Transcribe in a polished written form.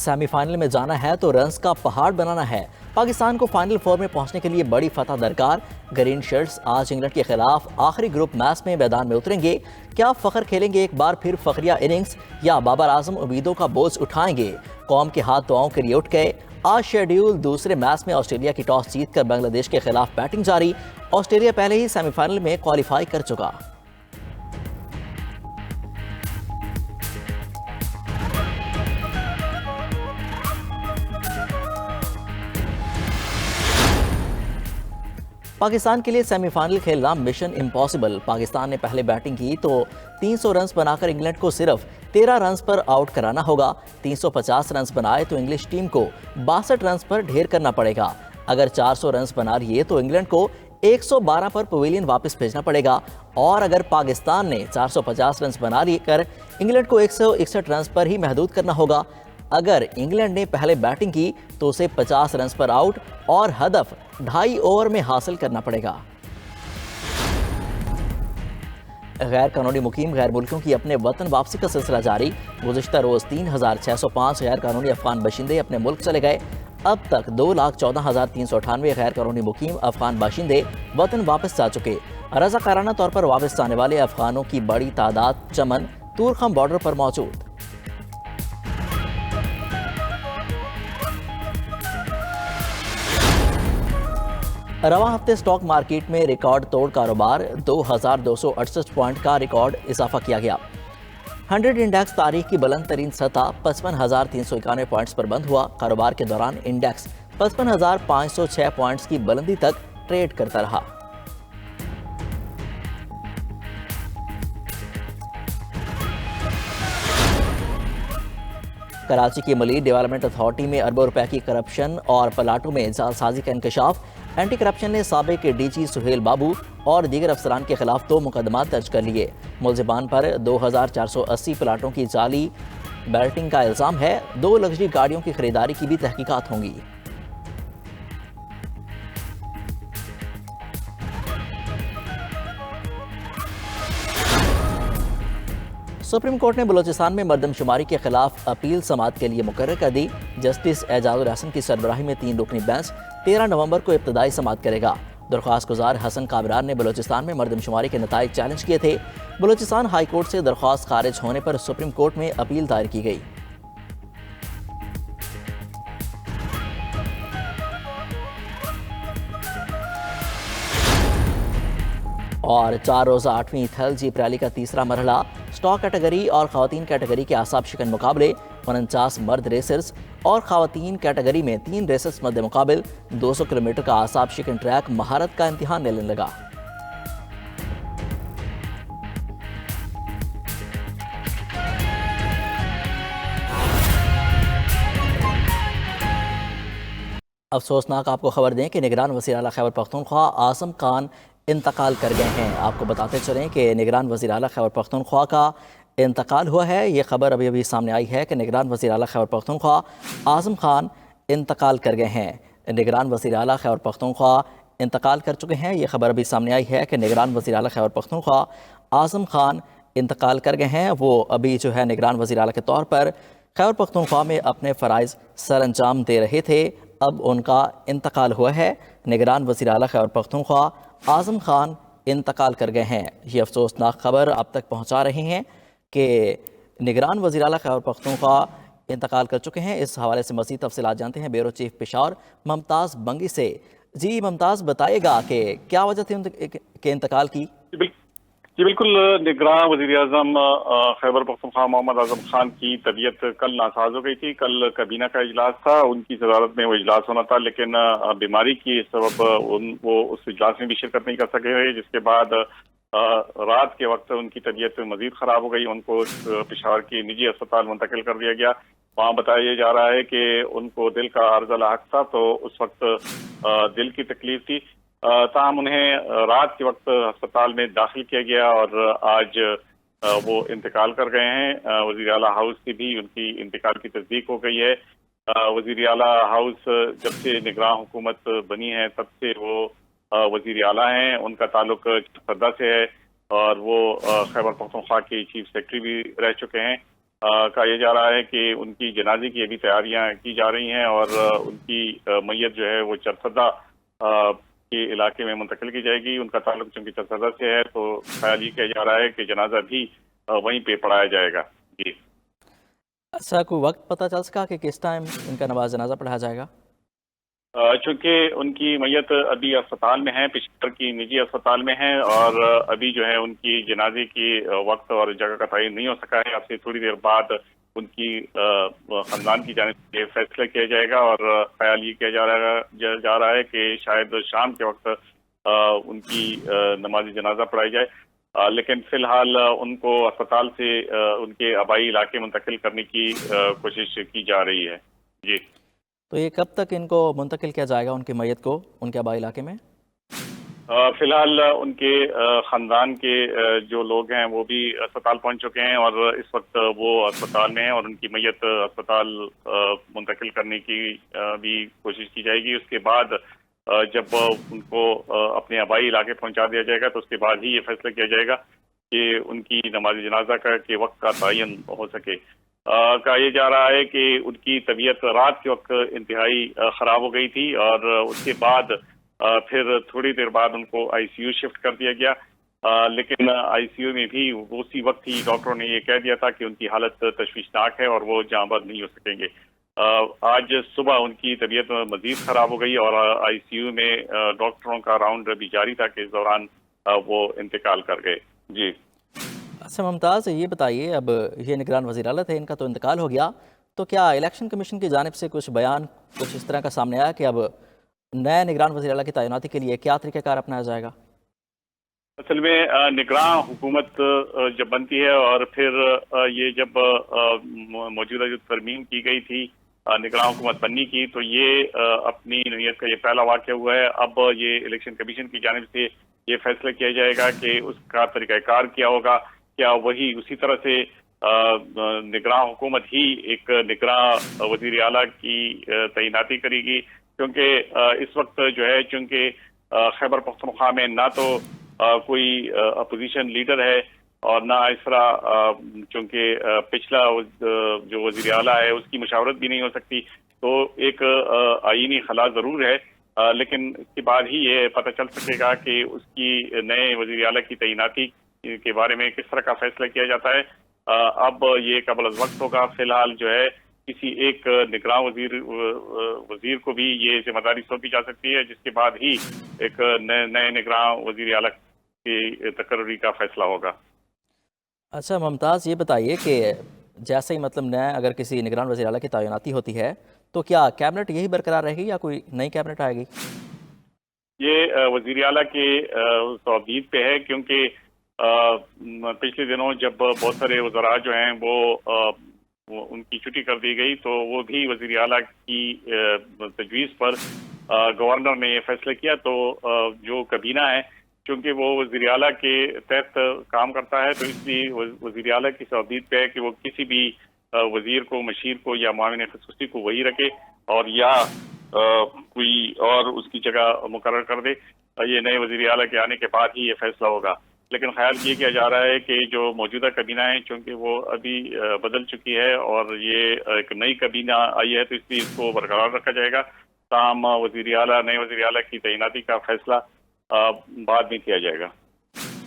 Semifinal में जाना है तो रन्स का पहाड़ बनाना है। पाकिस्तान को फाइनल फोर में पहुंचने के लिए बड़ी फतह दरकार। ग्रीन शर्ट्स आज इंग्लैंड के खिलाफ आखिरी ग्रुप मैच में मैदान में उतरेंगे। क्या फखर खेलेंगे एक बार फिर फखरिया इनिंग्स, या बाबर आजम उम्मीदों का बोझ उठाएंगे? कौम के हाथ दुआओं के लिए उठ गए। आज शेड्यूल दूसरे मैच में ऑस्ट्रेलिया की टॉस जीतकर बांग्लादेश के खिलाफ बैटिंग जारी। ऑस्ट्रेलिया पहले ही सेमीफाइनल में क्वालिफाई कर चुका। पाकिस्तान के लिए सेमीफाइनल खेलना मिशन इम्पॉसिबल। पाकिस्तान ने पहले बैटिंग की तो 300 रन्स बनाकर इंग्लैंड को सिर्फ 13 रन्स पर आउट कराना होगा। 350 रन्स बनाए तो इंग्लिश टीम को 62 रन्स पर ढेर करना पड़ेगा। अगर 400 रन्स बना लिए तो इंग्लैंड को 112 पर पवेलियन वापस भेजना पड़ेगा। और अगर पाकिस्तान ने 450 रन्स बना लिए कर इंग्लैंड को 161 रन्स पर ही महदूद करना होगा। अगर इंग्लैंड ने पहले बैटिंग की तो उसे 50 रन्स पर आउट और हदफ 2.5 ओवर में हासिल करना पड़ेगा। गैर कानूनी मुकीम गैर मुल्कियों की अपने वतन वापसी का सिलसिला जारी। गुज़िश्ता रोज 3605 गैर कानूनी अफगान बाशिंदे अपने मुल्क चले गए। अब तक 2,14,398 गैर कानूनी मुकीम अफगान बाशिंदे वतन वापस जा चुके। रज़ाकाराना तौर पर वापस आने वाले अफगानों की बड़ी तादाद चमन तूरखम बॉर्डर पर मौजूद। रवां हफ्ते स्टॉक मार्केट में रिकॉर्ड तोड़ कारोबार, 2,268 पॉइंट का रिकॉर्ड इजाफा किया गया। 100 इंडेक्स तारीख की बुलंद तरीन सतह 55,391 पॉइंट्स पर बंद हुआ। कारोबार के दौरान इंडेक्स 55,506 पॉइंट्स की बुलंदी तक ट्रेड करता रहा। कराची की मलीर डेवलपमेंट अथॉरिटी में अरबों रुपए की करप्शन और प्लाटों में जालसाजी का इंकशाफ। एंटी करप्शन ने साबिक डीजी सुहेल बाबू और दीगर अफसरान के खिलाफ 2 मुकदमा दर्ज कर लिए। मुलजिमान पर 2,480 प्लाटों की जाली बैल्टिंग का इल्जाम है। 2 लग्जरी गाड़ियों की खरीदारी की भी तहकीकात होंगी। सुप्रीम कोर्ट ने बलोचिस्तान में मर्दमशुमारी के खिलाफ अपील समाअत के लिए मुकर्रर कर दी। जस्टिस एजाजुल हसन की सरबराही में 3 रुकनी बेंच 13 नवंबर को इब्तदाई समाअत करेगा। दरख्वास्त गुजार हसन काबरान ने बलोचिस्तान में मर्दमशुमारी के नताइज चैलेंज किए थे। बलोचिस्तान हाई कोर्ट से दरख्वास्त खारिज होने पर सुप्रीम कोर्ट में अपील दायर की गई। और 4 रोज़ा 8वीं थल जीप रैली का तीसरा मरहला, स्टॉक कैटेगरी और खवातीन कैटेगरी के आसाब शिकन मुकाबले। 49 मर्द रेसर्स और खवातीन कैटेगरी में 3 रेसर्स मध्य मुकाबिल। 200 किलोमीटर का आसाब शिकन ट्रैक महारत का इम्तिहान लेने लगा। अफसोसनाक आपको खबर दें कि निगरान वज़ीर आला खैबर पख्तूनख्वा आज़म खान इंतकाल कर गए हैं। आपको बताते चलें कि निगरान वज़ीर आला खैबर पख्तूनख्वा का इंतकाल हुआ है। ये खबर अभी अभी सामने आई है कि निगरान वज़ीर आला खैबर पख्तूनख्वा आज़म खान इंतकाल कर गए हैं। निगरान वज़ीर आला खैबर पख्तूनख्वा इंतकाल कर चुके हैं। ये खबर अभी सामने आई है कि निगरान वज़ीर आला खैबर पख्तूनख्वा आज़म खान इंतकाल कर गए हैं। वो अभी जो है निगरान वज़ीर आला के तौर पर खैबर पख्तूनख्वा में अपने फ़राइज़ सर अंजाम दे रहे थे। अब उनका इंतकाल हुआ है। निगरान वज़ीर आला खैबर पख्तूनख्वा आज़म खान इंतकाल कर गए हैं। ये अफसोसनाक खबर अब तक पहुँचा रहे हैं कि निगरान वज़ीर आला खैबर पख्तूनख्वा इंतकाल कर चुके हैं। इस हवाले से मज़ीद तफ़सीलात जानते हैं ब्यूरो चीफ पेशावर मुमताज़ बंगी से। जी मुमताज़, बताइएगा कि क्या वजह थी उनके इंतकाल की? जी बिल्कुल, निगरान वज़ीर आज़म खैबर पख्तूनख्वा मोहम्मद आज़म खान की तबीयत कल नासाज हो गई थी। कल kabina का इजलास था, उनकी सदारत में वो इजलास होना था, लेकिन बीमारी की सबब वो उस इजलास में भी शिरकत नहीं कर सके। जिसके बाद रात के वक्त उनकी तबीयत मजीद खराब हो गई। उनको पेशावर की निजी अस्पताल मुंतकिल कर दिया गया। वहाँ बताया जा रहा है कि उनको दिल का अर्जा लाहक था, तो उस वक्त दिल की तकलीफ थी। ताहम उन्हें रात के वक्त अस्पताल में दाखिल किया गया और आज वो इंतकाल कर गए हैं। वज़ीर आला हाउस की भी उनकी इंतकाल की तस्दीक हो गई है। वज़ीर आला हाउस जब से निगरान हुकूमत बनी है तब से वो वज़ीर आला हैं। उनका ताल्लुक सदा से है और वो खैबर पख्तूनख्वा के चीफ सेक्रेटरी भी रह चुके हैं। कहा यह जा रहा है कि उनकी जनाजे की अभी तैयारियां की जा रही हैं और उनकी मैयत जो है वो चरसदा के इलाके में मुंतकिल की जाएगी। उनका ताल्लुक चूंकि चरसदा से है तो ख्याल ये किया जा रहा है कि जनाजा भी वहीं पे पढ़ाया जाएगा। जी। अच्छा, कोई वक्त पता चल सका कि किस टाइम इनका नमाज जनाजा पढ़ाया जाएगा? चूंकि उनकी मैयत अभी अस्पताल में है, पेशावर की निजी अस्पताल में है और अभी जो है उनकी जनाजे की वक्त और जगह का तयन नहीं हो सका है। आपसे थोड़ी देर बाद उनकी खानदान की जानिब से फैसला किया जाएगा और ख्याल ये किया जा रहा है कि शायद शाम के वक्त उनकी नमाज जनाजा पढ़ाई जाए। लेकिन फिलहाल उनको अस्पताल से उनके आबाई इलाके मुंतकिल करने की कोशिश की जा रही है। जी। तो ये कब तक इनको मुंतकिल किया जाएगा, उनकी मैयत को, उनके आबाई इलाके में? फिलहाल उनके खानदान के जो लोग हैं वो भी अस्पताल पहुंच चुके हैं और इस वक्त वो अस्पताल में हैं और उनकी मैयत अस्पताल मुंतकिल करने की भी कोशिश की जाएगी। उसके बाद जब उनको अपने आबाई इलाके पहुंचा दिया जाएगा तो उसके बाद ही ये फैसला किया जाएगा कि उनकी नमाज जनाजा का के वक्त का तयन हो सके। कहा यह जा रहा है कि उनकी तबीयत रात के वक्त इंतहाई ख़राब हो गई थी और उसके बाद फिर थोड़ी देर बाद उनको आईसीयू शिफ्ट कर दिया गया। लेकिन आईसीयू में भी उसी वक्त ही डॉक्टरों ने ये कह दिया था कि उनकी हालत तशवीशनाक है और वो जाँबाज नहीं हो सकेंगे। आज सुबह उनकी तबीयत मजीद ख़राब हो गई और आईसीयू में डॉक्टरों का राउंड भी जारी था कि इस दौरान वो इंतकाल कर गए। जी। अच्छा मुमताज़, ये बताइए, अब ये निगरान वज़ीर आला थे, इनका तो इंतकाल हो गया, तो क्या इलेक्शन कमीशन की जानिब से कुछ बयान कुछ इस तरह का सामने आया कि अब नए निगरान वज़ीर आला की तैनाती के लिए क्या तरीक़ाकार अपनाया जाएगा? असल में निगरान हुकूमत जब बनती है और फिर ये जब मौजूदा जो तरमीम की गई थी निगरान हुकूमत बनने की, तो ये अपनी नौयत का ये पहला वाक़या हुआ है। अब ये इलेक्शन कमीशन की जानिब से ये फैसला किया जाएगा कि उसका तरीक़ाकार क्या होगा। क्या वही उसी तरह से निगरान हुकूमत ही एक निगरान वज़ीर आला की तैनाती करेगी, क्योंकि इस वक्त जो है चूंकि खैबर पख्तूनख्वा में ना तो कोई अपोजिशन लीडर है और ना इस तरह चूंकि पिछला जो वज़ीर आला है उसकी मुशावरत भी नहीं हो सकती, तो एक आईनी खला ज़रूर है। लेकिन इसके बाद ही ये पता चल सकेगा कि उसकी नए वज़ीर आला की तैनाती के बारे में किस तरह का फैसला किया जाता है। अब ये कबल अज़ वक्त होगा। फिलहाल जो है किसी एक निगरान वजीर को भी ये जिम्मेदारी सौंपी जा सकती है, जिसके बाद ही एक नए निगरान वज़ीर आला की तकर्री का फैसला होगा। अच्छा मुमताज़, ये बताइए कि जैसे ही मतलब नया अगर किसी निगरान वज़ीर आला की तैनाती होती है तो क्या कैबिनेट यही बरकरार रहेगी या कोई नई कैबिनेट आएगी? ये वज़ीर आला के तौहीद पे है, क्योंकि पिछले दिनों जब बहुत सारे वज़रा जो हैं वो उनकी छुट्टी कर दी गई, तो वो भी वज़ीर आला की तजवीज़ पर गवर्नर ने ये फैसला किया। तो जो कबीना है, चूंकि वो वज़ीर आला के तहत काम करता है, तो इसलिए वज़ीर आला की तौहीद पे है कि वो किसी भी वज़ीर को, मशीर को या मुआविन ख़ुसूसी को वही रखे और या कोई और उसकी जगह मुकर्रर कर दे। ये नए वज़ीर आला के आने के बाद ही ये फैसला होगा। लेकिन ख्याल ये किया जा रहा है कि जो मौजूदा कबीना है, चूंकि वो अभी बदल चुकी है और ये एक नई कबीना आई है, तो इसलिए इसको बरकरार रखा जाएगा। ताहम नए वज़ीर आला की तैनाती का फैसला बाद में किया जाएगा।